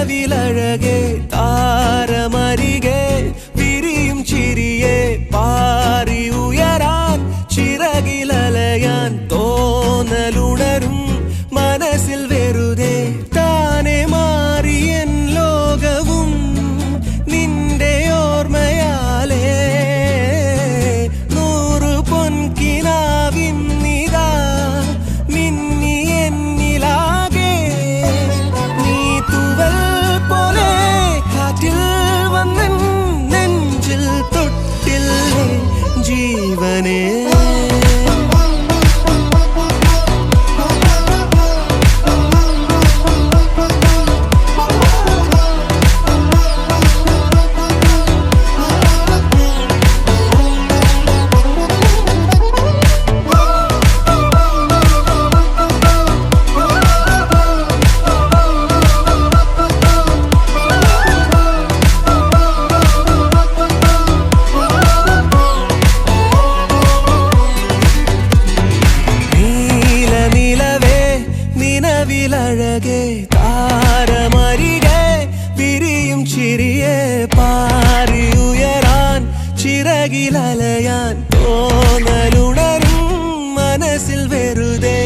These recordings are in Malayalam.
നിലവിലഴകെ താരമരികെ വിരിയും ചിരിയെ പാറി ഉയരാൻ ചിറകിലലയാൻ തോന്നലുണരും മനസ്സിൽ വെറുതെ താനെ മാറിയൻ ലോകവും നിന്റെ ഓർമ്മയാലേ നൂറു പൊൻകിനാവിൻ നിതാ മിന്നി എന്നിലാകെ നീ തൂവൽ പോലെ കാറ്റിൽ വന്നൻ നെഞ്ചിൽ തൊട്ടില്ലേ ജീവനേ നിലവിലഴകെ താരമരികെ വിരിയും ചിരിയെ പാറി ഉയരാൻ ചിറകിലലയാൻ തോന്നലുണരും മനസ്സിൽ വെറുതെ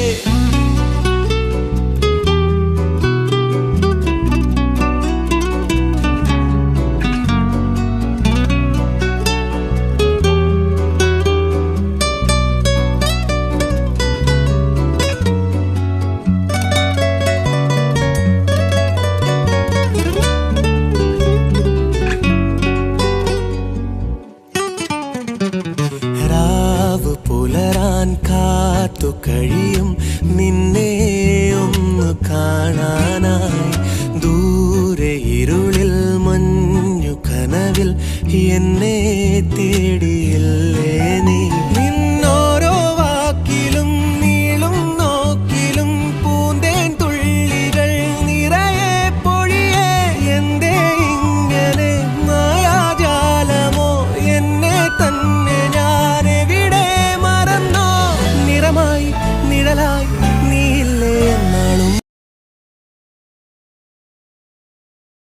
പുലരാൻ കാത്തു കഴിയും നിന്നെ ഒന്ന് കാണാനായി ദൂരെ ഇരുളിൽ മഞ്ഞു കനവിൽ എന്നെ തേടിയില്ലേ നീ നിന്നോരോ വാക്കിലും നീളും നോക്കിലും പൂന്തേൻ തുള്ളികൾ നിറയെ പൊഴിയെ എന്തേ ഇങ്ങനെ മായാജാലമോ എന്നെ തന്നെ നിഴലായി